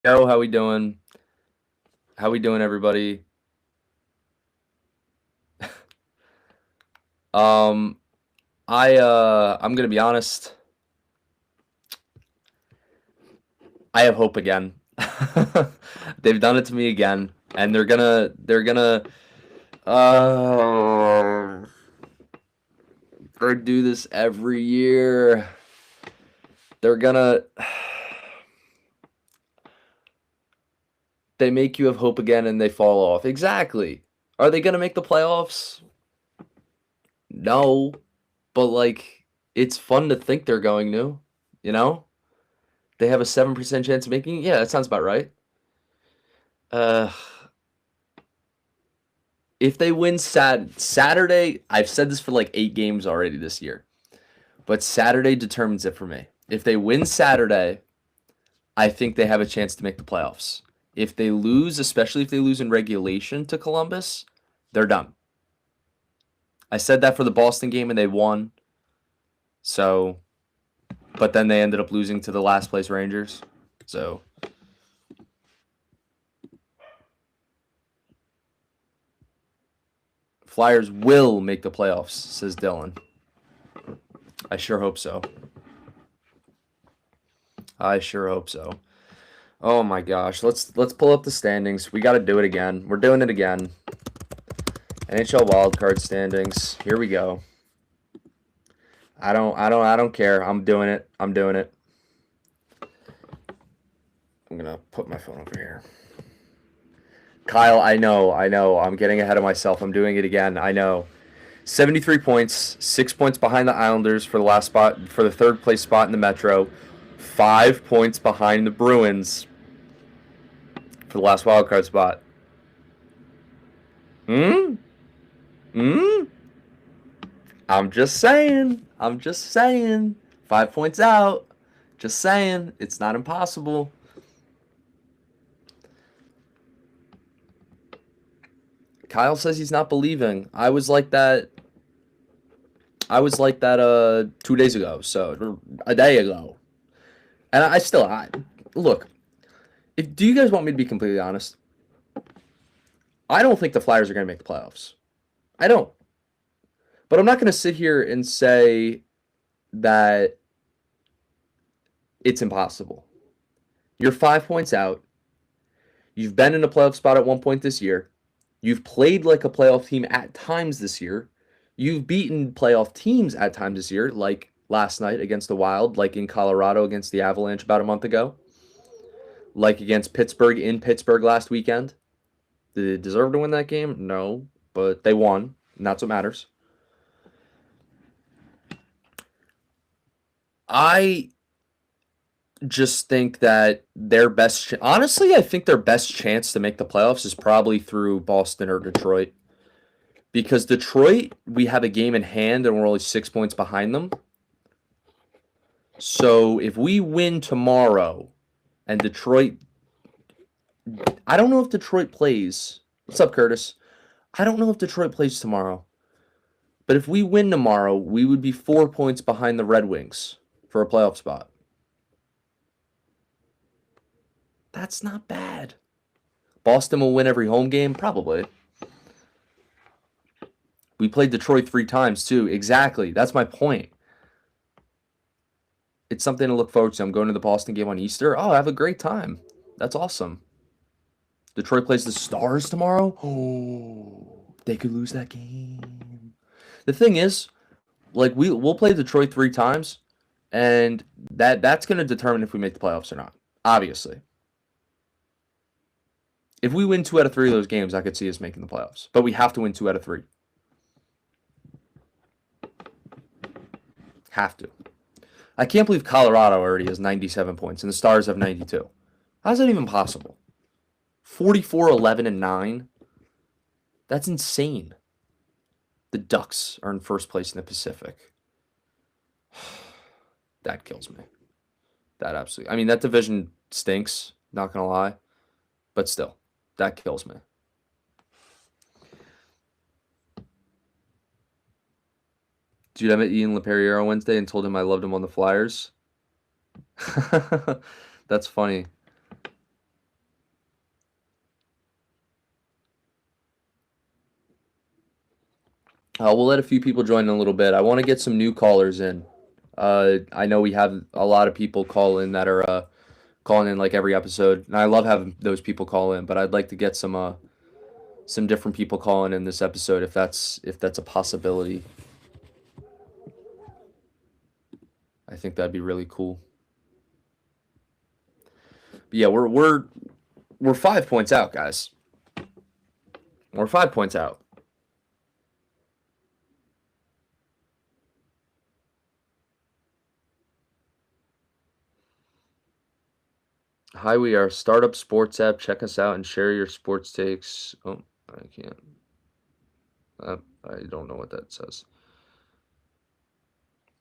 Yo, how we doing? How we doing, everybody? Um, I'm gonna be honest. I have hope again. They've done it to me again, and uh they do this every year. They're gonna they make you have hope again and they fall off. Exactly. Are they gonna make the playoffs? No, but like it's fun to think they're going to, you know? They have a 7% chance of making it. Yeah, that sounds about right. Uh, if they win Saturday, I've said this for like 8 games already this year, but Saturday determines it for me. If they win Saturday, I think they have a chance to make the playoffs. If they lose, especially if they lose in regulation to Columbus, they're done. I said that for the Boston game and they won. So, but then they ended up losing to the last place Rangers. So, Flyers will make the playoffs, says Dylan. I sure hope so. I sure hope so. Oh my gosh, let's pull up the standings. We got to do it again. We're doing it again. NHL wildcard standings. Here we go. I don't care. I'm doing it. I'm doing it. I'm gonna put my phone over here. Kyle, I know. I'm getting ahead of myself. I'm doing it again. I know. 73 points, 6 points behind the Islanders for the last spot, for the third place spot in the Metro. 5 points behind the Bruins for the last wildcard spot. Hmm? Hmm? I'm just saying. I'm just saying. 5 points out. Just saying. It's not impossible. Kyle says he's not believing. I was like that 2 days ago, so a day ago. And I look, if do you guys want me to be completely honest? I don't think the Flyers are going to make the playoffs. I don't. But I'm not going to sit here and say that it's impossible. You're 5 points out. You've been in a playoff spot at one point this year. You've played like a playoff team at times this year. You've beaten playoff teams at times this year, like last night against the Wild, like in Colorado against the Avalanche about a month ago, like against Pittsburgh in Pittsburgh last weekend. Did they deserve to win that game? No, but they won, and that's what matters. I just think that honestly, I think their best chance to make the playoffs is probably through Boston or Detroit. Because Detroit, we have a game in hand and we're only 6 points behind them. So if we win tomorrow and Detroit, I don't know if Detroit plays. What's up, Curtis? I don't know if Detroit plays tomorrow. But if we win tomorrow, we would be 4 points behind the Red Wings for a playoff spot. That's not bad. Boston will win every home game? Probably. We played Detroit 3 times, too. Exactly. That's my point. It's something to look forward to. I'm going to the Boston game on Easter. Oh, I have a great time. That's awesome. Detroit plays the Stars tomorrow. Oh, they could lose that game. The thing is, like we'll play Detroit 3 times, and that's going to determine if we make the playoffs or not. Obviously, if we win 2 out of 3 of those games, I could see us making the playoffs. But we have to win 2 out of 3. Have to. I can't believe Colorado already has 97 points and the Stars have 92. How's that even possible? 44, 11, and 9. That's insane. The Ducks are in first place in the Pacific. That kills me. That absolutely. I mean, that division stinks, not going to lie. But still, that kills me. Dude, I met Ian LaPerriere on Wednesday and told him I loved him on the Flyers. That's funny. We'll let a few people join in a little bit. I want to get some new callers in. I know we have a lot of people call in that are calling in like every episode, and I love having those people call in. But I'd like to get some different people calling in this episode if that's a possibility. I think that'd be really cool. But yeah, we're 5 points out, guys. We're 5 points out. Hi, we are a startup sports app. Check us out and share your sports takes. Oh, I can't. I don't know what that says.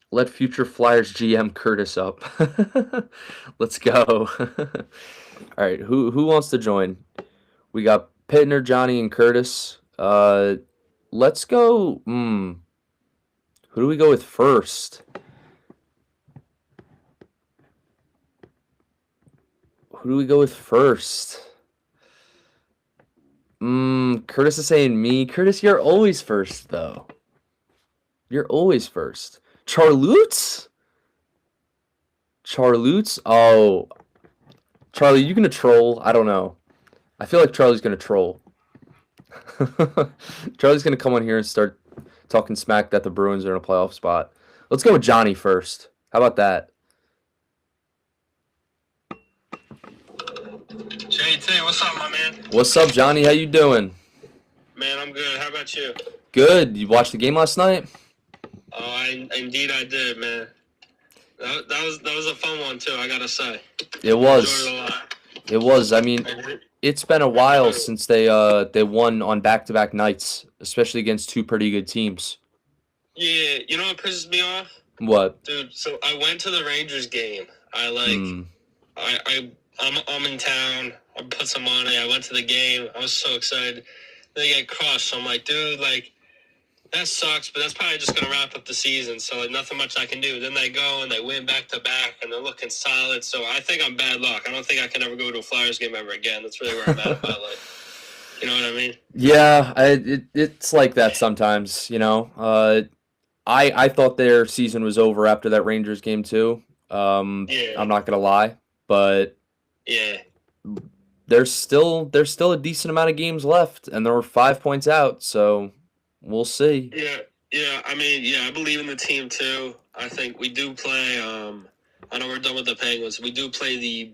Let future Flyers GM Curtis up. Let's go. All right, who wants to join? We got Pittner, Johnny, and Curtis. Let's go. Who do we go with first? Who do we go with first? Curtis is saying me. Curtis, you're always first, though. You're always first. Charloots? Oh. Charlie, you gonna troll? I don't know. I feel like Charlie's gonna troll. Charlie's gonna come on here and start talking smack that the Bruins are in a playoff spot. Let's go with Johnny first. How about that? JT, what's up, my man? What's up, Johnny? How you doing? Man, I'm good. How about you? Good. You watched the game last night? Oh, indeed I did, man. That was a fun one too, I gotta say. It was. Enjoyed it a lot. It was. I mean, it's been a while since they won on back-to-back nights, especially against two pretty good teams. Yeah, you know what pisses me off? What? Dude, so I went to the Rangers game. I'm in town. I put some money. I went to the game. I was so excited. They get crushed. So I'm like, dude, like, that sucks, but that's probably just going to wrap up the season. So, like, nothing much I can do. Then they go and they win back-to-back, and they're looking solid. So I think I'm bad luck. I don't think I can ever go to a Flyers game ever again. That's really where I'm at in my life. You know what I mean? Yeah, it's like that sometimes, you know. I thought their season was over after that Rangers game, too. Yeah. I'm not going to lie, but Yeah. there's still a decent amount of games left, and there were 5 points out, so we'll see. Yeah. I mean, yeah, I believe in the team too. I think we do play. I know we're done with the Penguins. We do play the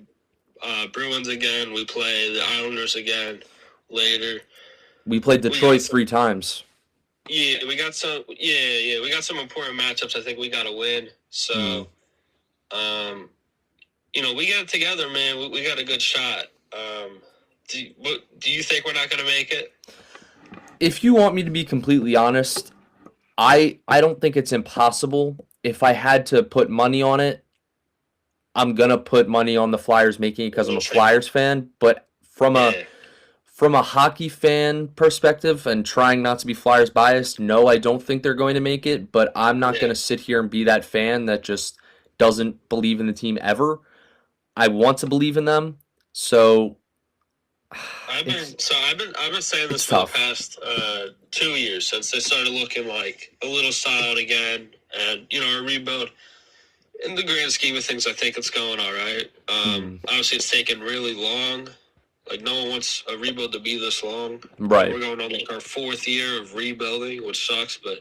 Bruins again. We play the Islanders again later. We played Detroit 3 times. Yeah, we got some. Yeah, we got some important matchups. I think we got to win. So, you know, we get it together, man. We got a good shot. Do you think we're not going to make it? If you want me to be completely honest, I don't think it's impossible. If I had to put money on it, I'm gonna put money on the Flyers making it because I'm a Flyers fan. But from a hockey fan perspective and trying not to be Flyers biased, no, I don't think they're going to make it. But I'm not gonna sit here and be that fan that just doesn't believe in the team ever. I want to believe in them, so. I've been saying this for tough. the past 2 years since they started looking like a little solid again, and you know, a rebuild. In the grand scheme of things, I think it's going all right. Obviously, it's taken really long. Like, no one wants a rebuild to be this long. Right. We're going on like our 4th year of rebuilding, which sucks. But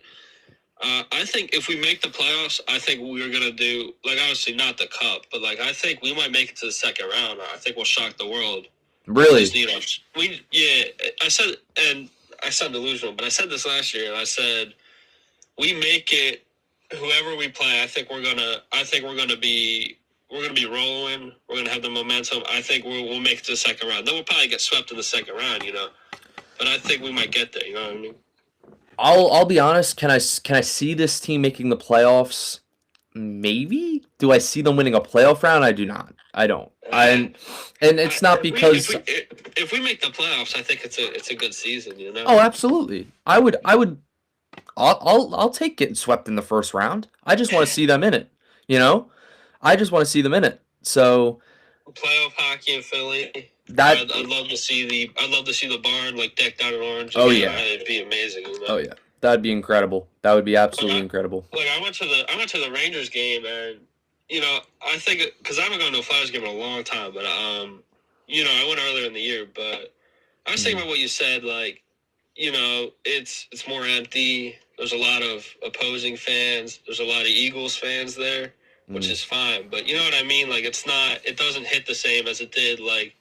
I think if we make the playoffs, I think we're gonna do, like, obviously not the cup, but like I think we might make it to the second round. I think we'll shock the world. Really? I said delusional, but I said this last year, and I said we make it. Whoever we play, I think we're gonna be rolling. We're gonna have the momentum. I think we'll make it to the second round. Then we'll probably get swept in the second round, you know. But I think we might get there. You know what I mean? I'll be honest. Can I see this team making the playoffs? Maybe. Do I see them winning a playoff round? I do not. I don't. And it's not because if we make the playoffs, I think it's a good season. You know? Oh, absolutely. I'll take getting swept in the first round. I just want to see them in it. You know, I just want to see them in it. So playoff hockey in Philly. That I'd love to see the barn like decked out in orange. Oh yeah, it'd be amazing. You know? Oh yeah, That'd be incredible. That would be Like absolutely I, incredible. I went to the Rangers game, and I think because I haven't gone to a Flyers game in a long time, but I went earlier in the year, but I was thinking Mm. about what you said, like it's more empty. There's a lot of opposing fans. There's a lot of Eagles fans there, which Mm. is fine. But you know what I mean? Like it doesn't hit the same as it did. Like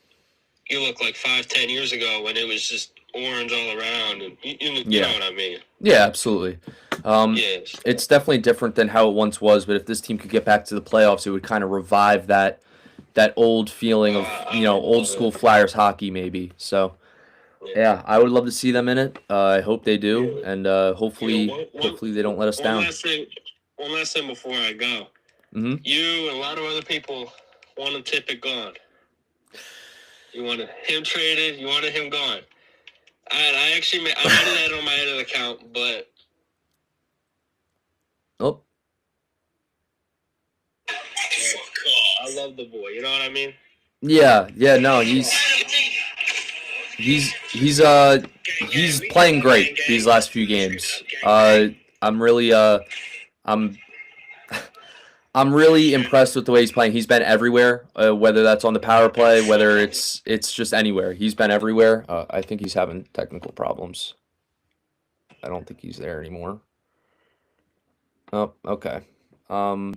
you look like 5, 10 years ago when it was just orange all around, and you know Yeah. what I mean? Yeah, absolutely. Yes. It's definitely different than how it once was, but if this team could get back to the playoffs, it would kind of revive that old feeling of, I would old love school it. Flyers hockey maybe. So, Yeah. yeah, I would love to see them in it. I hope they do, Yeah. and hopefully they don't let us One down. last thing. One last thing before I go. Hmm. You and a lot of other people wanted Tippett gone. You wanted him traded. You wanted him gone. I actually made an edit on my edit account, but Oh, I love the boy. You know what I mean? yeah, yeah, no, he's playing great these last few games. I'm really I'm I'm really impressed with the way he's playing. He's been everywhere, whether that's on the power play, whether it's just anywhere. He's been everywhere. I think he's having technical problems. I don't think he's there anymore. Oh, okay. Um,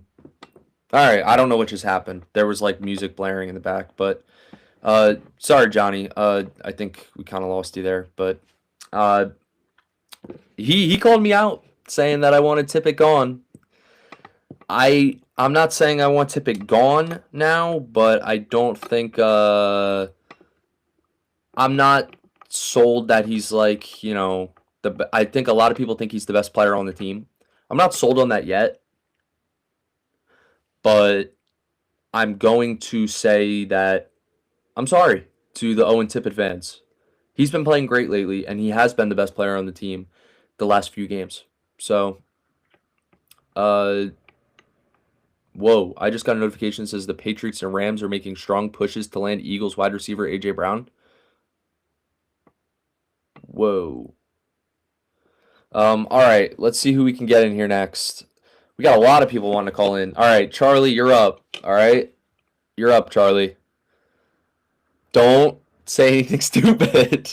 all right. I don't know what just happened. There was like music blaring in the back, but sorry, Johnny. I think we kind of lost you there, but uh, he called me out saying that I wanted Tippett gone. I'm not saying I want Tippett gone now, but I don't think I'm not sold that he's like, I think a lot of people think he's the best player on the team. I'm not sold on that yet, but I'm going to say that I'm sorry to the Owen Tippett fans. He's been playing great lately, and he has been the best player on the team the last few games. So, uh, whoa, I just got a notification that says the Patriots and Rams are making strong pushes to land Eagles wide receiver A.J. Brown. Whoa. All right, let's see who we can get in here next. We got a lot of people wanting to call in. All right, Charlie, you're up. All right, you're up, Charlie. Don't say anything stupid.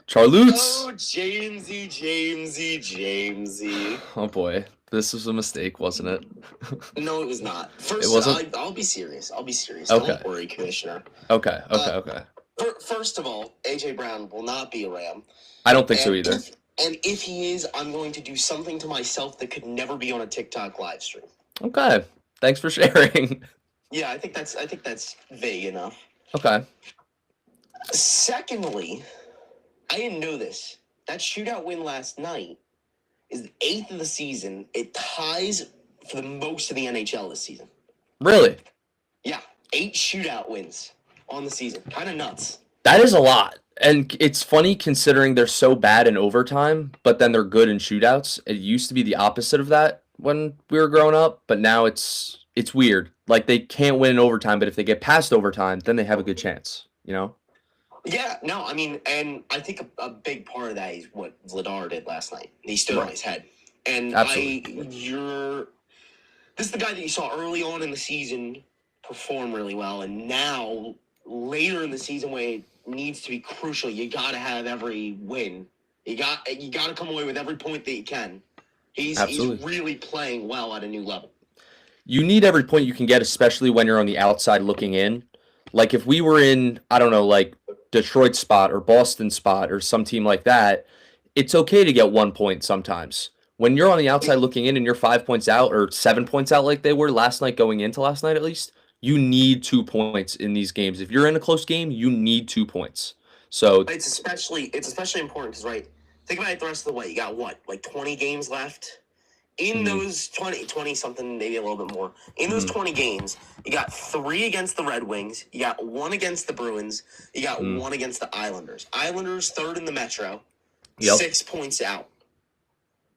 Charloots. Oh, Jamesy. Oh boy, this was a mistake, wasn't it? No, it was not. It First, wasn't. I'll be serious. Okay. Don't worry, Commissioner. Okay. Okay. First of all, AJ Brown will not be a Ram. I don't think so And either. if he is, I'm going to do something to myself that could never be on a TikTok live stream. Okay. Thanks for sharing. Yeah, I think that's vague enough. Okay. Secondly, I didn't know this. That shootout win last night is the 8th of the season. It ties for the most of the NHL this season. Really? Yeah, 8 shootout wins on the season. Kind of nuts. That is a lot. And it's funny considering they're so bad in overtime, but then they're good in shootouts. It used to be the opposite of that when we were growing up, but now it's weird. Like they can't win in overtime, but if they get past overtime, then they have a good chance, you know? Yeah, no, I mean, and I think a big part of that is what Vladar did last night. He stood on his head. And Absolutely. this is the guy that you saw early on in the season perform really well, and now later in the season when it needs to be crucial, you got to have every win. You got to come away with every point that you can. He's really playing well at a new level. You need every point you can get, especially when you're on the outside looking in. Like if we were in, I don't know, like Detroit spot or Boston spot or some team like that, it's okay to get 1 point sometimes. When you're on the outside looking in and you're 5 points out or 7 points out like they were last night going into last night at least, you need 2 points in these games. If you're in a close game, you need 2 points. So it's especially important because, right, think about it the rest of the way. You got what, like 20 games left? In those 20 something, maybe a little bit more. In those 20 games, you got 3 against the Red Wings. You got 1 against the Bruins. You got 1 against the Islanders. Islanders third in the Metro. Yep. 6 points out.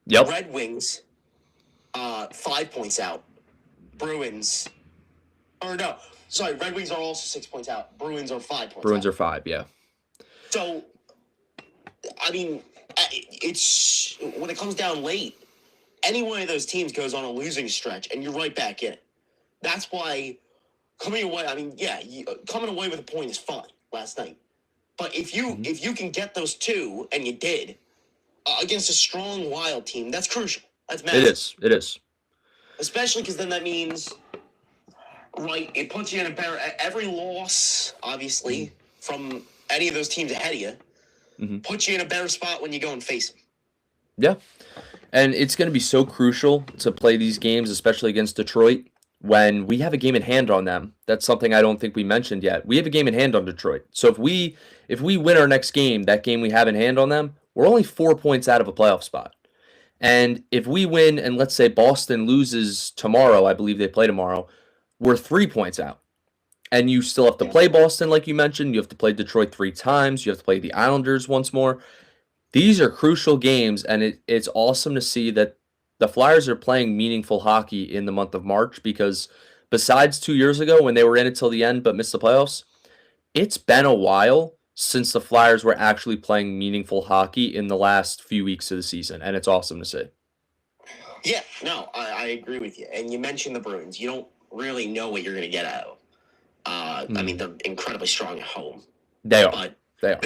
Yep. Red Wings, 5 points out. Bruins, or no, Sorry, Red Wings are also 6 points out. Bruins are 5 points Bruins out. are 5, yeah. So, I mean, it's when it comes down late, any one of those teams goes on a losing stretch, and you're right back in it. That's why coming away. I mean, yeah, coming away with a point is fine last night. But if you can get those two, and you did, against a strong Wild team, that's crucial. That's massive. It is. Especially because then that means, right, it puts you in a better. Every loss, obviously, from any of those teams ahead of you, puts you in a better spot when you go and face them. Yeah. And it's going to be so crucial to play these games, especially against Detroit, when we have a game in hand on them. That's something I don't think we mentioned yet. We have a game in hand on Detroit. So if we win our next game, that game we have in hand on them, we're only 4 points out of a playoff spot. And if we win and let's say Boston loses tomorrow, I believe they play tomorrow, we're 3 points out. And you still have to play Boston, like you mentioned. You have to play Detroit 3 times. You have to play the Islanders once more. These are crucial games, and it's awesome to see that the Flyers are playing meaningful hockey in the month of March because besides 2 years ago when they were in it till the end but missed the playoffs, it's been a while since the Flyers were actually playing meaningful hockey in the last few weeks of the season, and it's awesome to see. Yeah, no, I agree with you. And you mentioned the Bruins. You don't really know what you're going to get out of them. I mean, they're incredibly strong at home. They are. But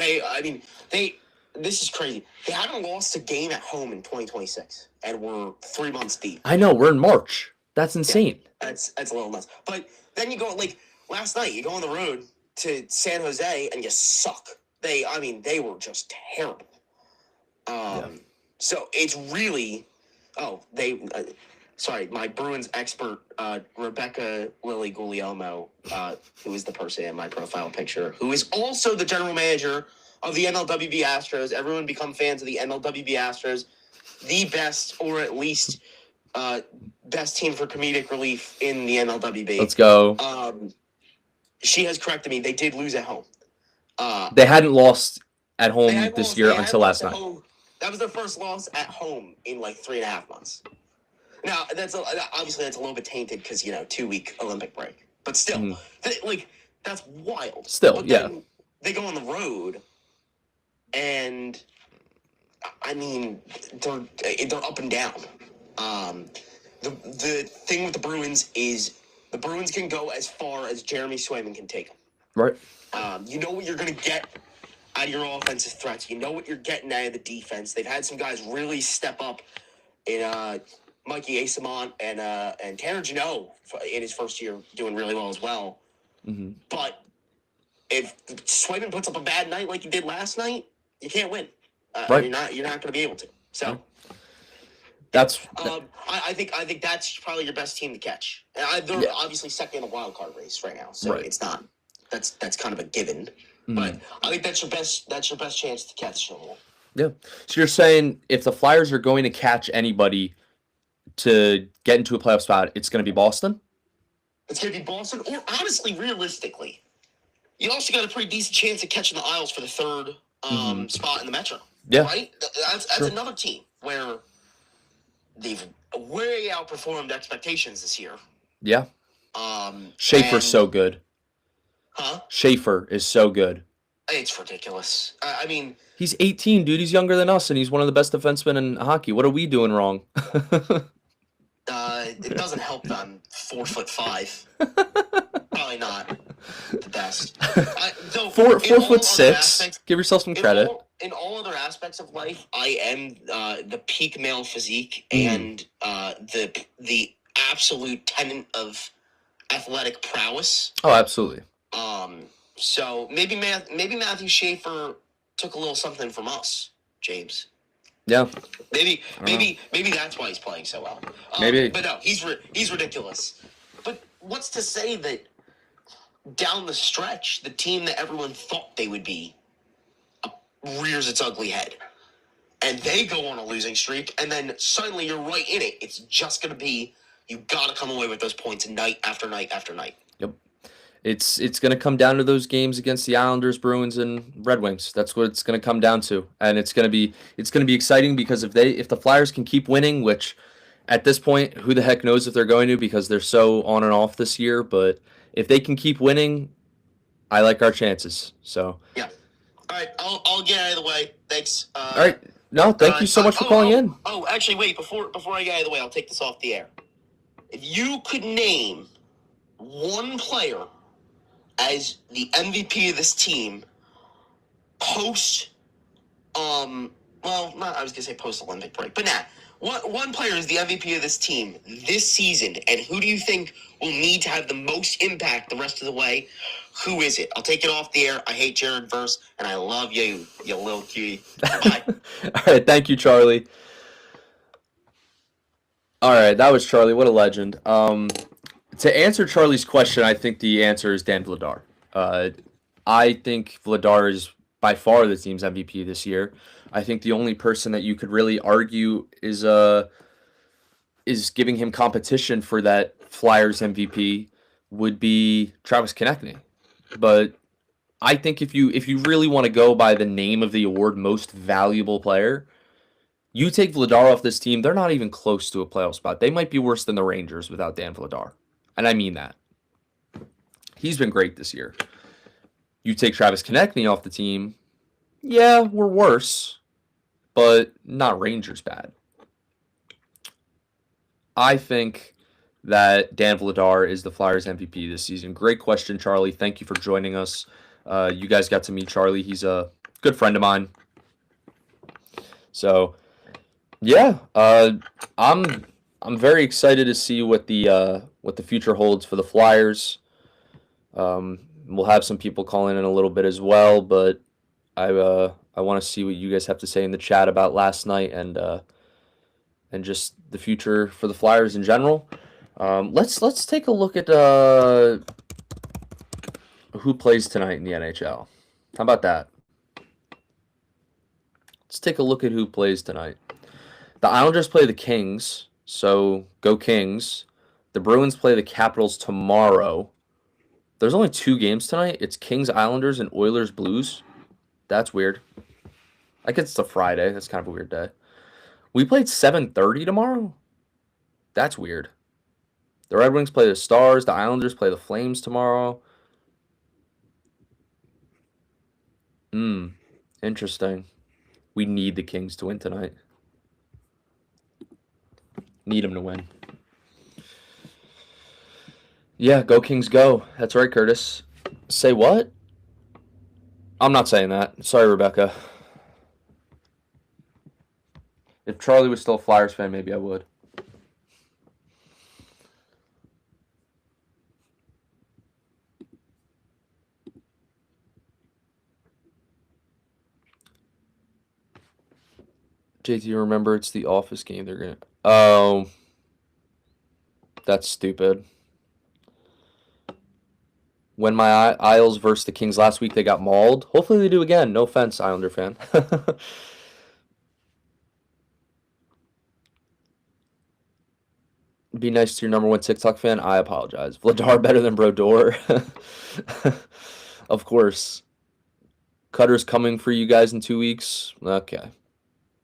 this is crazy. They haven't lost a game at home in 2026, and we're 3 months deep. I know, we're in March. That's insane. Yeah, that's a little nuts. But then you go, like, last night, you go on the road to San Jose, and you suck. They were just terrible. So it's really, my Bruins expert, Rebecca Lily Guglielmo, who is the person in my profile picture, who is also the general manager of the NLWB Astros. Everyone become fans of the NLWB Astros, the best, or at least best team for comedic relief in the NLWB. Let's go. She has corrected me. They did lose at home. They hadn't lost at home this year until last night. That was their first loss at home in like 3.5 months. Now, obviously that's a little bit tainted because, 2-week Olympic break. But still, that's wild. Still, but yeah. They go on the road, and, I mean, they're up and down. The thing with the Bruins is the Bruins can go as far as Jeremy Swayman can take them. Right. You know what you're going to get out of your offensive threats. You know what you're getting out of the defense. They've had some guys really step up in Mikey Asamont and Tanner Jeannot in his first year doing really well as well. Mm-hmm. But if Swayman puts up a bad night like he did last night, you can't win. Right. You're not going to be able to. So I think that's probably your best team to catch. And they're obviously second in the wild card race right now, so it's not. That's kind of a given. Mm-hmm. But I think that's your best chance to catch someone. Yeah. So you're saying if the Flyers are going to catch anybody to get into a playoff spot, it's going to be Boston? It's going to be Boston, or honestly, realistically, you also got a pretty decent chance of catching the Isles for the third spot in the Metro. Yeah. Right? That's another team where they've way outperformed expectations this year. Yeah. Schaefer's so good. Huh? Schaefer is so good. It's ridiculous. I mean, he's 18, dude. He's younger than us, and he's one of the best defensemen in hockey. What are we doing wrong? It doesn't help that I'm 4'5". Probably not the best. 4'6". Give yourself some credit. In all other aspects of life, I am the peak male physique and the absolute tenet of athletic prowess. Oh, absolutely. So maybe Matthew Schaefer took a little something from us, James. Yeah. Maybe that's why he's playing so well. Maybe. But no, he's ridiculous. But what's to say that down the stretch, the team that everyone thought they would be rears its ugly head, and they go on a losing streak, and then suddenly you're right in it. It's just going to be, you got to come away with those points night after night after night. Yep. It's going to come down to those games against the Islanders, Bruins, and Red Wings. That's what it's going to come down to, and it's going to be exciting because if the Flyers can keep winning, which at this point, who the heck knows if they're going to, because they're so on and off this year. But if they can keep winning, I like our chances. So yeah. All right, I'll get out of the way. Thanks. all right. No, thank you so much for calling in. Oh, actually, wait. Before I get out of the way, I'll take this off the air. If you could name one player as the MVP of this team post, well, not I was gonna say post Olympic break, but nah. One player is the MVP of this team this season, and who do you think will need to have the most impact the rest of the way? Who is it? I'll take it off the air. I hate Jared Verse, and I love you, you little cutie. Bye. All right, thank you, Charlie. All right, that was Charlie. What a legend. To answer Charlie's question, I think the answer is Dan Vladar. I think Vladar is by far the team's MVP this year. I think the only person that you could really argue is giving him competition for that Flyers MVP would be Travis Konechny. But I think if you really want to go by the name of the award, most valuable player, you take Vladar off this team, they're not even close to a playoff spot. They might be worse than the Rangers without Dan Vladar. And I mean that. He's been great this year. You take Travis Konechny off the team, yeah, we're worse, but not Rangers bad. I think that Dan Vladar is the Flyers MVP this season. Great question, Charlie. Thank you for joining us. You guys got to meet Charlie. He's a good friend of mine. So, yeah, I'm very excited to see what the future holds for the Flyers. We'll have some people calling in a little bit as well, but I want to see what you guys have to say in the chat about last night and just the future for the Flyers in general. Let's take a look at who plays tonight in the NHL. How about that? Let's take a look at who plays tonight. The Islanders play the Kings, so go Kings. The Bruins play the Capitals tomorrow. There's only 2 games tonight. It's Kings Islanders and Oilers Blues. That's weird. I guess it's a Friday. That's kind of a weird day. We played 7:30 tomorrow? That's weird. The Red Wings play the Stars. The Islanders play the Flames tomorrow. Interesting. We need the Kings to win tonight. Need them to win. Yeah, go Kings go. That's right, Curtis. Say what? I'm not saying that. Sorry, Rebecca. If Charlie was still a Flyers fan, maybe I would. JT, remember it's the Office game they're gonna. Oh, that's stupid. When my Isles versus the Kings last week, they got mauled. Hopefully they do again. No offense, Islander fan. Be nice to your number 1 TikTok fan. I apologize. Vladar better than Brodeur. Of course. Cutter's coming for you guys in 2 weeks. Okay.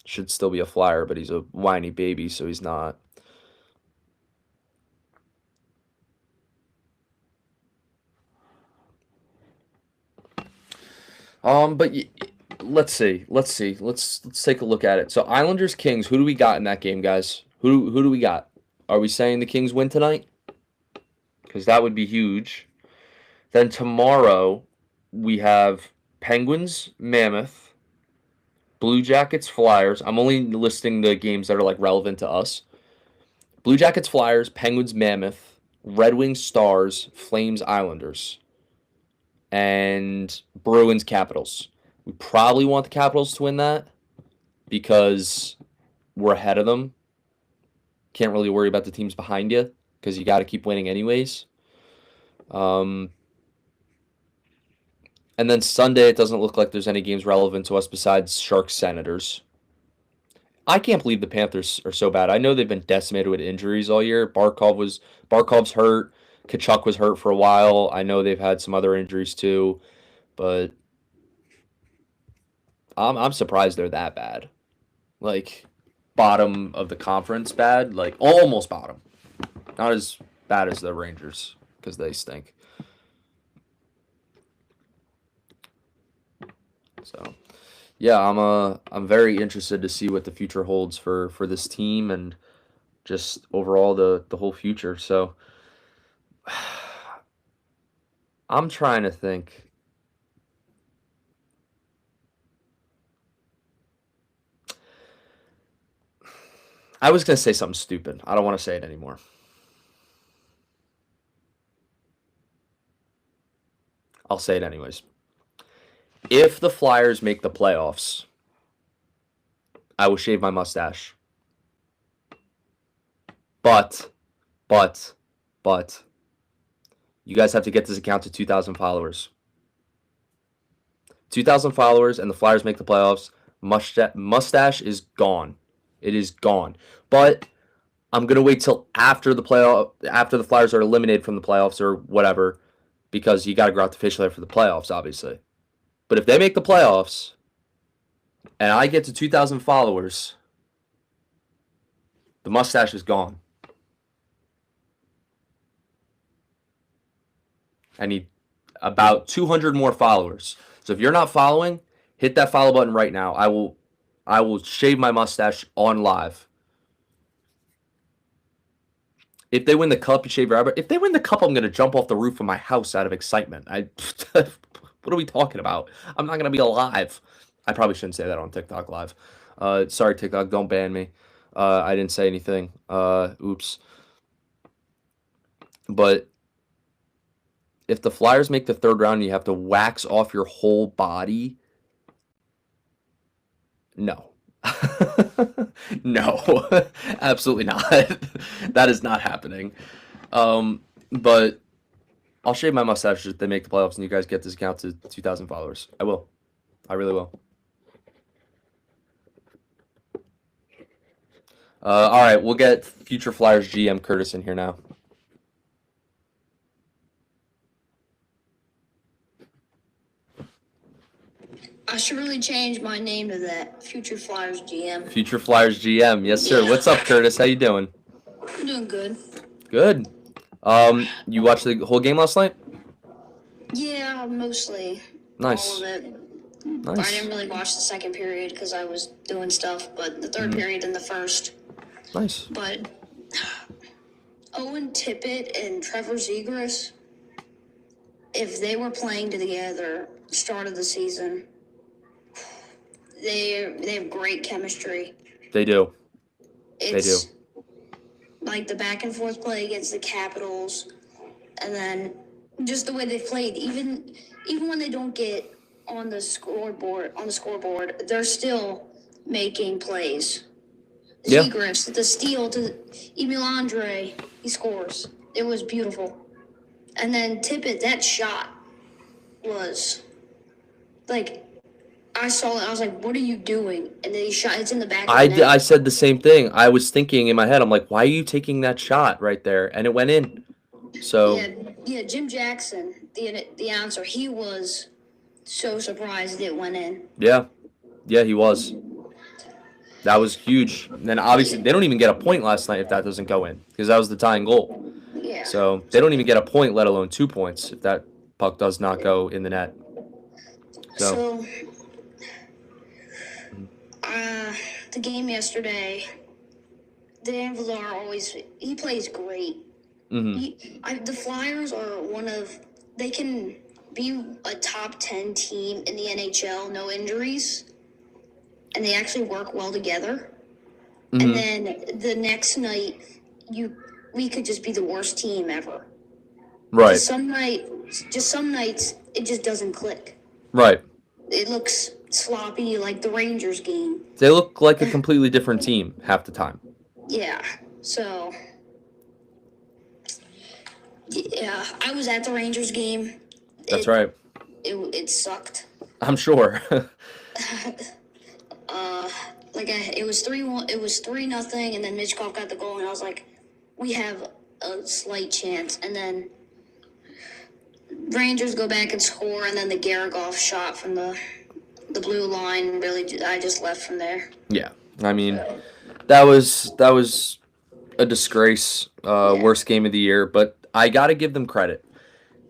Should still be a Flyer, but he's a whiny baby, so he's not. But let's see. Let's take a look at it. So Islanders Kings. Who do we got in that game, guys? Who do we got? Are we saying the Kings win tonight? Because that would be huge. Then tomorrow we have Penguins, Mammoth, Blue Jackets, Flyers. I'm only listing the games that are like relevant to us. Blue Jackets, Flyers, Penguins, Mammoth, Red Wings, Stars, Flames, Islanders, and Bruins, Capitals. We probably want the Capitals to win that because we're ahead of them. Can't really worry about the teams behind you because you got to keep winning anyways. And then Sunday, it doesn't look like there's any games relevant to us besides Sharks Senators. I can't believe the Panthers are so bad. I know they've been decimated with injuries all year. Barkov's hurt. Kachuk was hurt for a while. I know they've had some other injuries too, but I'm surprised they're that bad. Like bottom of the conference bad, like almost bottom. Not as bad as the Rangers because they stink. So, yeah, I'm very interested to see what the future holds for this team and just overall the whole future. So, I'm trying to think. I was gonna say something stupid. I don't want to say it anymore. I'll say it anyways. If the Flyers make the playoffs, I will shave my mustache. But, but, but, you guys have to get this account to 2,000 followers. 2,000 followers, and the Flyers make the playoffs. Mustache is gone. It is gone. But I'm gonna wait till after the Flyers are eliminated from the playoffs or whatever, because you got to go out the fish layer for the playoffs, obviously. But if they make the playoffs, and I get to 2,000 followers, the mustache is gone. I need about 200 more followers. So if you're not following, hit that follow button right now. I will shave my mustache on live. If they win the cup, you shave your eyebrow. If they win the cup, I'm gonna jump off the roof of my house out of excitement. What are we talking about? I'm not gonna be alive. I probably shouldn't say that on TikTok live. Sorry, TikTok, don't ban me. I didn't say anything. Oops. But if the Flyers make the third round and you have to wax off your whole body, no. No, absolutely not. That is not happening. But I'll shave my mustache if they make the playoffs and you guys get this account to 2,000 followers. I will. I really will. All right, we'll get future Flyers GM Curtis in here now. I should really change my name to that. Future Flyers GM. Future Flyers GM. Yes, sir. Yeah. What's up, Curtis? How you doing? I'm doing good. Good. You watched the whole game last night? Yeah, mostly. Nice. All of it. Nice. I didn't really watch the second period because I was doing stuff, but the third period and the first. Nice. But Owen Tippett and Trevor Zegras, if they were playing together start of the season, they have great chemistry. They do. It's like the back and forth play against the Capitals, and then just the way they played. Even when they don't get on the scoreboard, they're still making plays. Yeah. Zegras, the steal to Emil Andre, he scores. It was beautiful. And then Tippett, that shot was like, I saw it. I was like, "What are you doing?" And then he shot. It's in the back of the net. I said the same thing. I was thinking in my head, I'm like, why are you taking that shot right there? And it went in. So Yeah. Jim Jackson, the announcer, he was so surprised it went in. yeah, he was. That was huge. And then obviously they don't even get a point last night if that doesn't go in because that was the tying goal. Yeah. So they don't even get a point, let alone 2 points, if that puck does not go in the net. So the game yesterday, Dan Villar he plays great. The Flyers are they can be a top 10 team in the NHL, no injuries, and they actually work well together. And then the next night, we could just be the worst team ever. right, Just some nights it just doesn't click. right. It looks sloppy like the Rangers game. They look like a completely different team half the time. Yeah. So yeah, I was at the Rangers game. That's right. It sucked. I'm sure. It was 3-1. It was 3-0, and then Mitchkov got the goal, and I was like, we have a slight chance. And then Rangers go back and score, and then the Garagoff shot from the blue line. Really, I just left from there. Yeah, I mean, that was a disgrace. Worst game of the year, but I got to give them credit.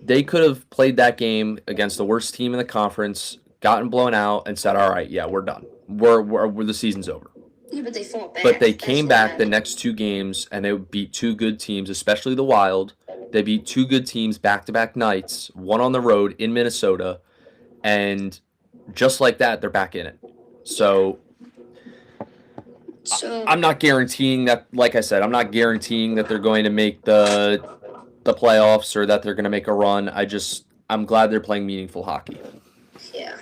They could have played that game against the worst team in the conference, gotten blown out, and said, "All right, yeah, we're done. We're the season's over." Yeah, but they fought back. But they That's came what back the happened. next 2 games, and they beat 2 good teams, especially the Wild. They beat 2 good teams back-to-back nights, one on the road in Minnesota, and just like that, they're back in it. So I'm not guaranteeing that. Like I said, I'm not guaranteeing that they're going to make the playoffs or that they're going to make a run. I'm glad they're playing meaningful hockey. Yeah.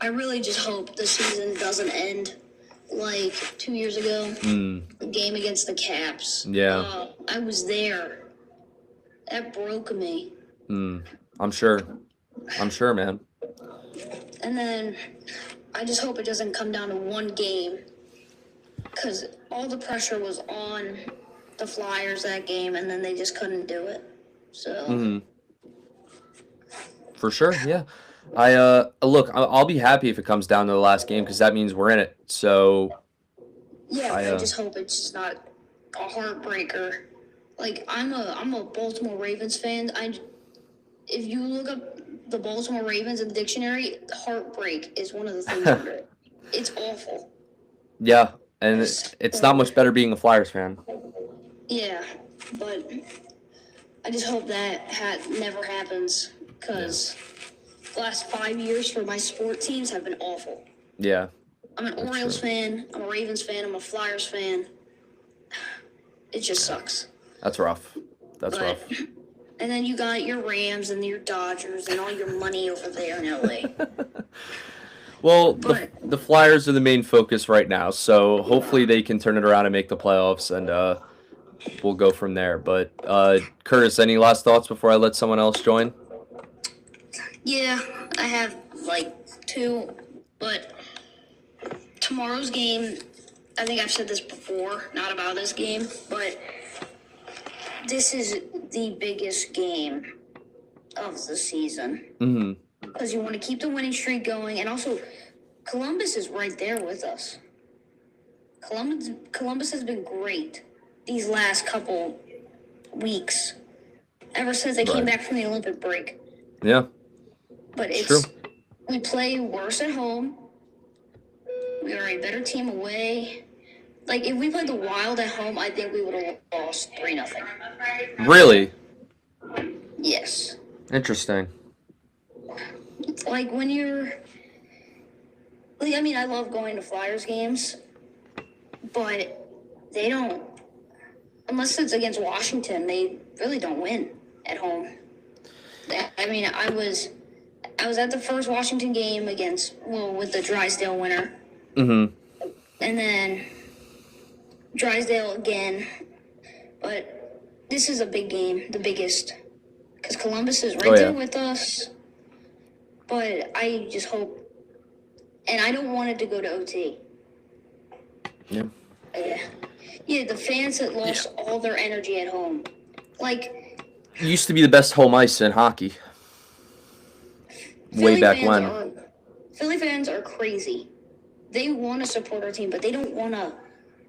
I really just hope the season doesn't end like 2 years ago. The game against the Caps. Yeah. I was there. That broke me. I'm sure, man. And then I just hope it doesn't come down to one game, because all the pressure was on the Flyers that game, and then they just couldn't do it. So. For sure, yeah. Look, I'll be happy if it comes down to the last game because that means we're in it. So yeah, I just hope it's just not a heartbreaker. Like I'm a Baltimore Ravens fan. If you look up the Baltimore Ravens in the dictionary, heartbreak is one of the things under it. It's awful. Yeah, and it's not much better being a Flyers fan. Yeah, but I just hope that never happens, because the last 5 years for my sport teams have been awful. Yeah. I'm an Orioles fan, I'm a Ravens fan, I'm a Flyers fan. It just sucks. That's rough. That's rough. And then you got your Rams and your Dodgers and all your money over there in LA. Well, the Flyers are the main focus right now, so hopefully they can turn it around and make the playoffs, and we'll go from there. But Curtis, any last thoughts before I let someone else join? Yeah, I have like 2, but tomorrow's game, I think I've said this before, not about this game, but this is the biggest game of the season. Because you want to keep the winning streak going, and also Columbus is right there with us. Columbus has been great these last couple weeks, ever since they came back from the Olympic break. Yeah. But it's true. We play worse at home. We are a better team away. Like, if we played the Wild at home, I think we would have lost 3-0. Really? Yes. Interesting. Like, when you're... Like, I mean, I love going to Flyers games, but they don't... Unless it's against Washington, they really don't win at home. I mean, I was at the first Washington game with the Drysdale winner. And then Drysdale again. But this is a big game, the biggest. Because Columbus is right there with us. But I just hope, and I don't want it to go to OT. Yeah. Yeah, the fans that lost all their energy at home. Like, It used to be the best home ice in hockey. Way back when. Philly fans are crazy. They want to support our team, but they don't want to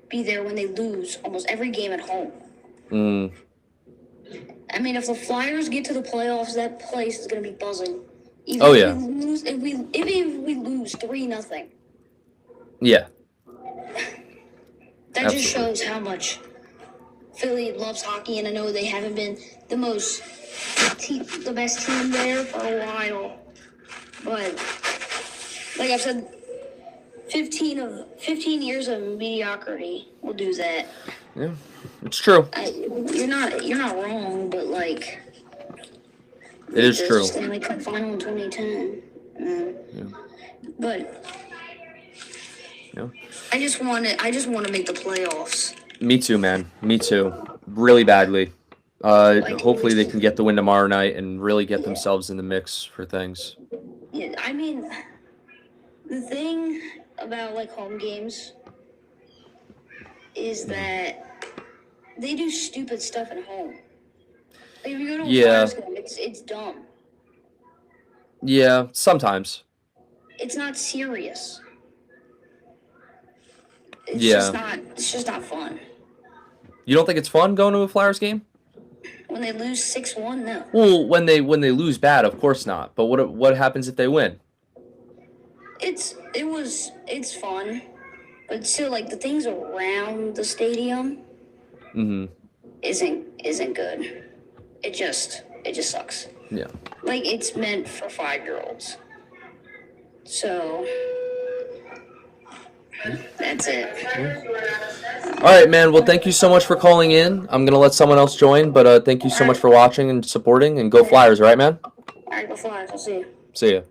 be there when they lose almost every game at home. I mean, if the Flyers get to the playoffs, that place is going to be buzzing. Even if we lose 3-0. Yeah. That just shows how much Philly loves hockey, and I know they haven't been the best team there for a while. But like I've said, 15 years of mediocrity will do that. Yeah, it's true. You're not wrong, but like it is true. Stanley Cup final in 2010. But I just want to make the playoffs. Me too, man. Me too. Really badly. Hopefully they can get the win tomorrow night and really get themselves in the mix for things. Yeah, I mean, the thing about like home games is that they do stupid stuff at home. Like, if you go to a Flyers game, it's dumb. Yeah, sometimes. It's not serious. It's just not fun. You don't think it's fun going to a Flyers game? When they lose 6-1, no. Well, when they lose bad, of course not. But what happens if they win? it's fun, but still, like the things around the stadium isn't good. It just sucks. Yeah. Like it's meant for 5-year-olds. So that's it. All right, man. Well, thank you so much for calling in. I'm gonna let someone else join, but thank you so much for watching and supporting. And go Flyers, all right, man? All right, go Flyers. I'll see you. See ya.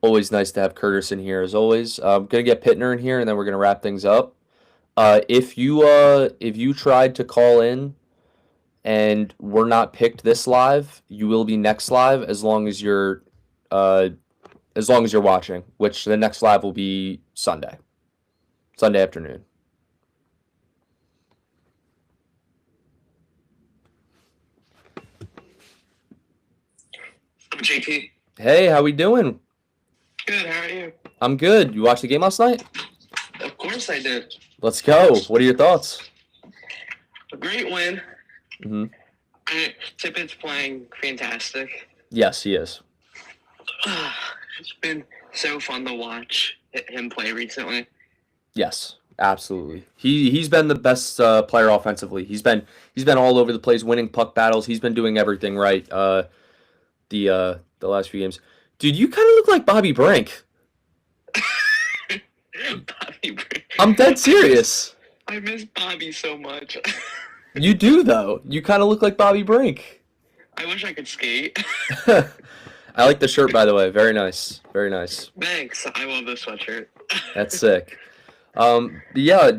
Always nice to have Curtis in here, as always. I'm gonna get Pittner in here, and then we're gonna wrap things up. If you tried to call in and were not picked this live, you will be next live as long as you're watching, which the next live will be Sunday afternoon. I'm JP. Hey, how we doing? Good, how are you? I'm good. You watched the game last night? Of course I did. Let's go. What are your thoughts? A great win. Mm-hmm. Tippett's playing fantastic. Yes, he is. It's been so fun to watch him play recently. Yes, absolutely. He's been the best player offensively. He's been all over the place, winning puck battles. He's been doing everything right. The last few games, dude, you kind of look like Bobby Brink. Bobby Brink. I'm dead serious. I miss Bobby so much. You do though. You kind of look like Bobby Brink. I wish I could skate. I like the shirt, by the way. Very nice. Very nice. Thanks. I love this sweatshirt. That's sick. Yeah.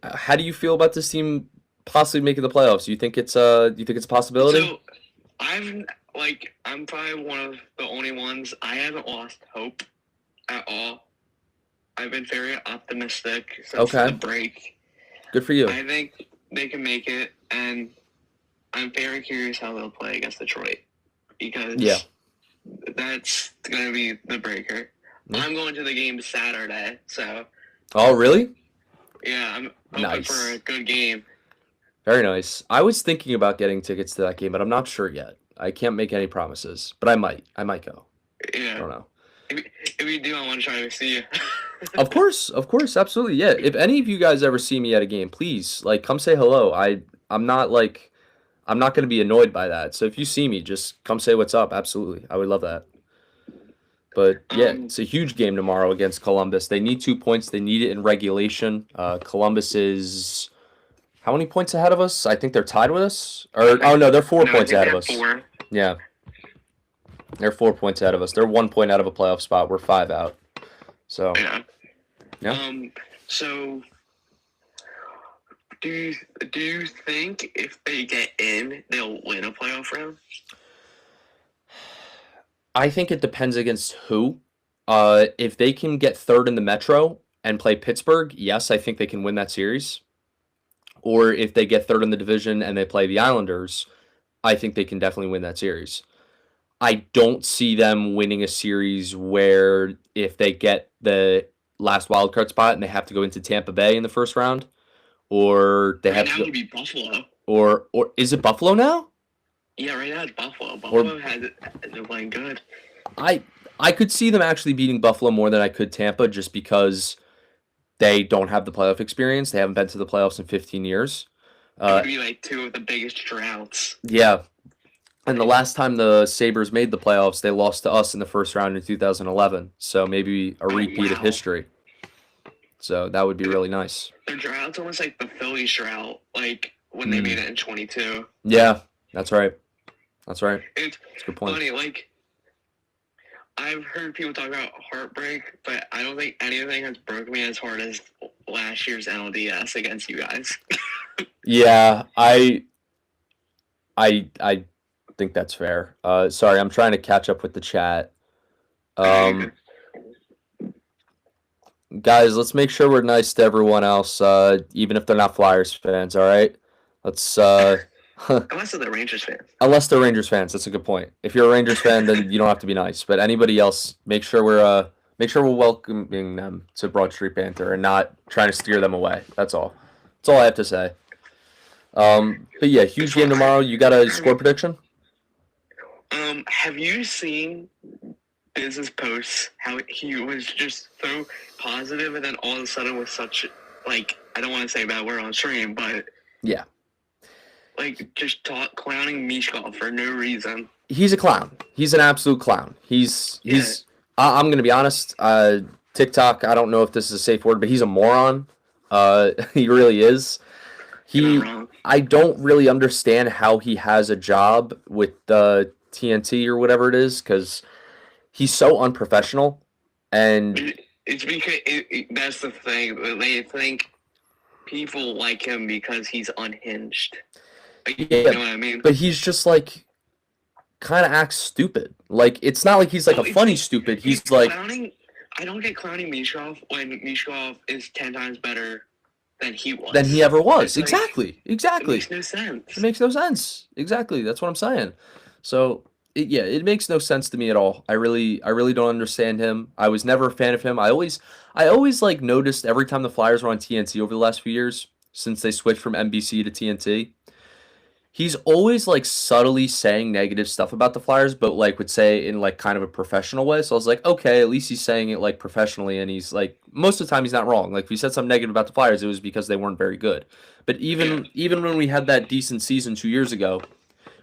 How do you feel about this team possibly making the playoffs? Do you think it's a possibility? So, I'm probably one of the only ones. I haven't lost hope at all. I've been very optimistic since the break. Good for you. I think they can make it, and I'm very curious how they'll play against Detroit because that's going to be the breaker. I'm going to the game Saturday, so. Oh, really? Yeah, I'm hoping for a good game. Very nice. I was thinking about getting tickets to that game, but I'm not sure yet. I can't make any promises, but I might go. Yeah. I don't know. If you do, I want to try to see you. Of course, absolutely. Yeah. If any of you guys ever see me at a game, please come say hello. I'm not going to be annoyed by that. So if you see me, just come say what's up. Absolutely. I would love that. But yeah, it's a huge game tomorrow against Columbus. They need 2 points. They need it in regulation. Columbus is how many points ahead of us? I think they're tied with us. They're 4 points ahead of us. 4. Yeah. They're 4 points ahead of us. They're 1 point out of a playoff spot. We're 5 out. So yeah. So do you think if they get in, they'll win a playoff round? I think it depends against who. If they can get third in the Metro and play Pittsburgh, yes, I think they can win that series. Or if they get third in the division and they play the Islanders, I think they can definitely win that series. I don't see them winning a series where if they get the last wildcard spot and they have to go into Tampa Bay in the first round, or they have now to it'd be Buffalo. Or is it Buffalo now? Yeah, right now it's Buffalo. Buffalo has been playing good. I could see them actually beating Buffalo more than I could Tampa just because they don't have the playoff experience. They haven't been to the playoffs in 15 years. It would be 2 of the biggest droughts. Yeah. And the last time the Sabres made the playoffs, they lost to us in the first round in 2011. So maybe a repeat of history. So that would be really nice. The drought's almost like the Phillies drought, when they made it in 22. Yeah, that's right. That's right. It's a good point. Funny, I've heard people talk about heartbreak, but I don't think anything has broken me as hard as last year's NLDS against you guys. Yeah, I think that's fair. Sorry, I'm trying to catch up with the chat. Guys, let's make sure we're nice to everyone else, even if they're not Flyers fans, all right? Let's Unless they're Rangers fans. Unless they're Rangers fans, that's a good point. If you're a Rangers fan, then you don't have to be nice. But anybody else, make sure we're welcoming them to Broad Street Banter and not trying to steer them away. That's all. That's all I have to say. But yeah, huge game tomorrow. You got a score prediction? Have you seen business posts, how he was just so positive, and then all of a sudden was such, like, I don't want to say a bad word on stream, but Yeah. like, just clowning Mishkov for no reason. He's a clown. He's an absolute clown. I'm going to be honest. TikTok, I don't know if this is a safe word, but he's a moron. He really is. I don't really understand how he has a job with TNT or whatever it is, because he's so unprofessional. And it's because that's the thing. They think people like him because he's unhinged. You know what I mean? But he's just like kind of acts stupid. Like, it's not like he's like a funny stupid. He's like clowning. I don't get clowning Mishkov when Mishkov is 10 times better than he was. Than he ever was. Like, Exactly. It makes no sense. It makes no sense. Exactly. That's what I'm saying. So it makes no sense to me at all. I really don't understand him. I was never a fan of him. I always like noticed every time the Flyers were on TNT over the last few years, since they switched from NBC to TNT, he's always like subtly saying negative stuff about the Flyers, but like would say in like kind of a professional way. So I was like, okay, at least he's saying it like professionally, and he's like, most of the time he's not wrong. Like if he said something negative about the Flyers, it was because they weren't very good. But even when we had that decent season 2 years ago,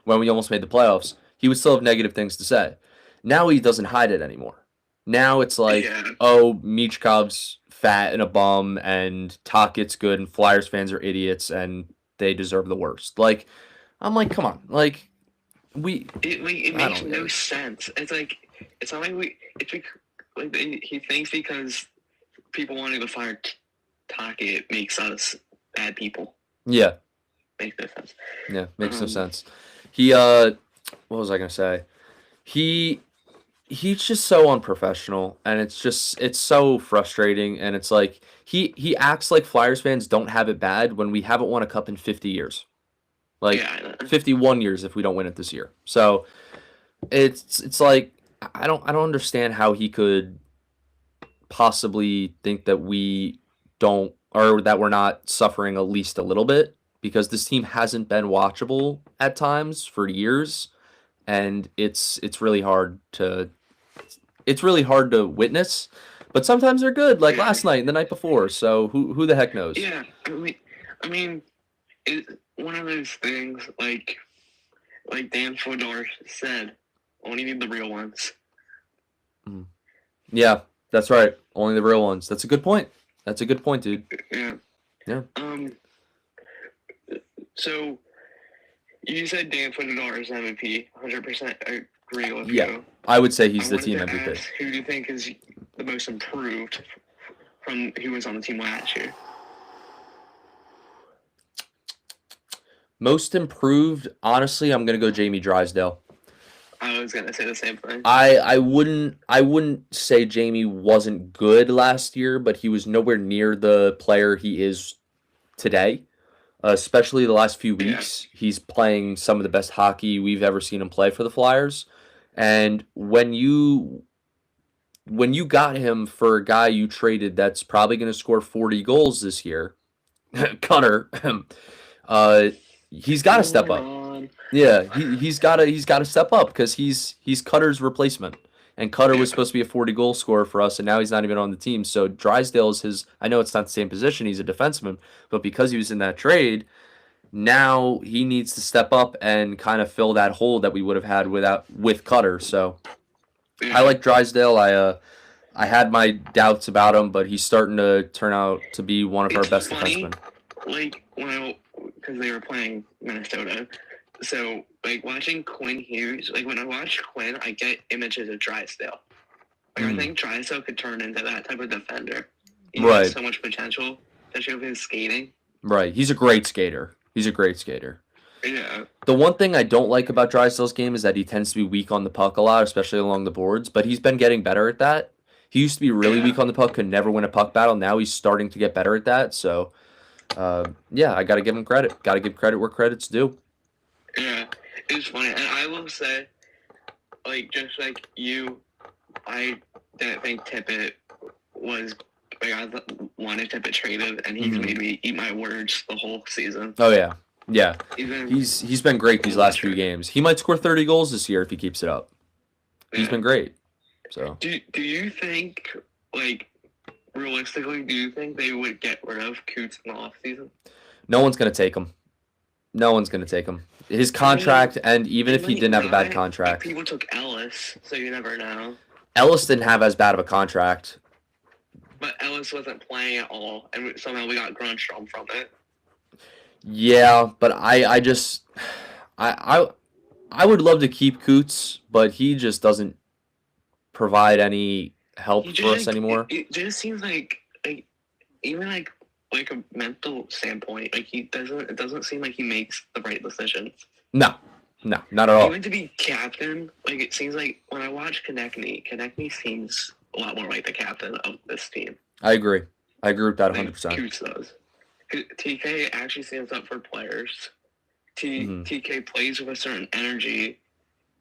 when we almost made the playoffs, he would still have negative things to say. Now he doesn't hide it anymore. Now it's like, oh, Michkov's fat and a bum, and Tocchet's good, and Flyers fans are idiots, and they deserve the worst. Like, I'm like, come on, like it makes no sense. It's like it's not like he thinks because people wanting to fire Tocchet makes us bad people. Yeah, makes no sense. Yeah, makes no sense. He what was I gonna say? He's just so unprofessional, and it's so frustrating, and it's like he acts like Flyers fans don't have it bad when we haven't won a cup in 50 years. Like 51 years if we don't win it this year. So it's like I don't understand how he could possibly think that we don't, or that we're not suffering at least a little bit, because this team hasn't been watchable at times for years, and it's really hard to witness. But sometimes they're good, like last night and the night before. So who the heck knows? Yeah, I mean, it's one of those things, like Dan Fodor said, only need the real ones. Yeah, that's right. Only the real ones. That's a good point. That's a good point, dude. Yeah. So you said Dan Fodor is MVP. 100% agree with you. Yeah, I would say he's the team MVP. Ask, who do you think is the most improved from who was on the team last year? Most improved, honestly, I'm gonna go Jamie Drysdale. I was gonna say the same thing. I wouldn't say Jamie wasn't good last year, but he was nowhere near the player he is today. Especially the last few weeks, he's playing some of the best hockey we've ever seen him play for the Flyers. And when you got him for a guy you traded that's probably going to score 40 goals this year, Cutter, he's got to step up. Yeah, he's got to step up, because he's Cutter's replacement. And Cutter was supposed to be a 40-goal scorer for us, and now he's not even on the team. So Drysdale is his. I know it's not the same position; he's a defenseman, but because he was in that trade, now he needs to step up and kind of fill that hole that we would have had with Cutter. So I like Drysdale. I had my doubts about him, but he's starting to turn out to be one of our best defensemen. Like because they were playing Minnesota. So, like, watching Quinn Hughes, like, when I watch Quinn, I get images of Drysdale. Like, I think Drysdale could turn into that type of defender. He has so much potential, especially with his skating. Right. He's a great skater. Yeah. The one thing I don't like about Drysdale's game is that he tends to be weak on the puck a lot, especially along the boards, but he's been getting better at that. He used to be really weak on the puck, could never win a puck battle. Now he's starting to get better at that. So, I got to give him credit. Got to give credit where credit's due. Yeah, it's funny, and I will say, like, just like you, I didn't think Tippett was, like, I wanted Tippett traded, and he's made me eat my words the whole season. Oh, yeah. He's been great these last few games. He might score 30 goals this year if he keeps it up. He's been great. So do you think, like, realistically, do you think they would get rid of Coots in the offseason? no one's gonna take him. No one's gonna take him. His contract, and even if he didn't have a bad contract, people took Ellis, so you never know. Ellis didn't have as bad of a contract. But Ellis wasn't playing at all, and somehow we got Grunstrom from it. Yeah, but I just I would love to keep Coots, but he just doesn't provide any help for us anymore. It just seems like even like a mental standpoint, like it doesn't seem like he makes the right decisions. No, not at all. Even to be captain, like it seems like when I watch Konechny seems a lot more like the captain of this team. I agree with that 100%. Coots does. TK actually stands up for players. TK plays with a certain energy,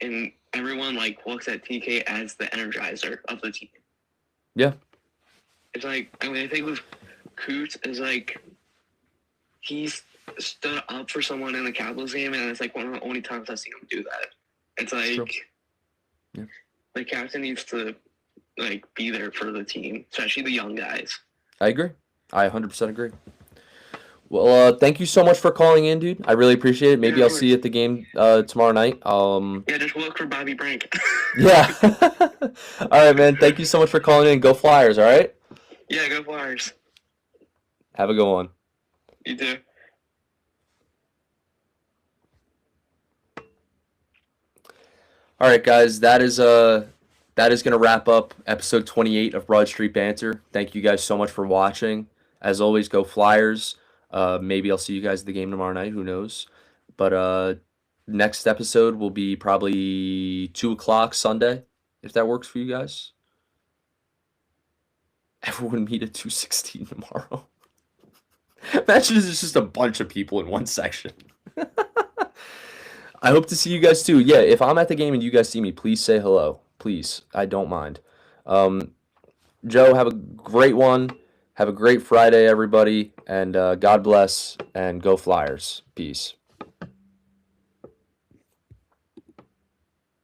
and everyone like looks at TK as the energizer of the team. Yeah. It's like, I mean, I think with Coots is like he's stood up for someone in the Capitals game, and it's like one of the only times I've seen him do that. It's like the captain needs to like be there for the team, especially the young guys. I agree. I 100% agree. Well, thank you so much for calling in, dude. I really appreciate it. Maybe I'll see you at the game tomorrow night. Yeah, just look for Bobby Brink. Yeah. All right, man. Thank you so much for calling in. Go Flyers, all right? Yeah, go Flyers. Have a good one. You too. All right, guys. That is going to wrap up episode 28 of Broad Street Banter. Thank you guys so much for watching. As always, go Flyers. Maybe I'll see you guys at the game tomorrow night. Who knows? But next episode will be probably 2 o'clock Sunday, if that works for you guys. Everyone meet at 2:16 tomorrow. Imagine it's just a bunch of people in one section. I hope to see you guys too. Yeah, if I'm at the game and you guys see me, please say hello. Please. I don't mind. Joe, have a great one. Have a great Friday, everybody. And God bless. And go Flyers. Peace.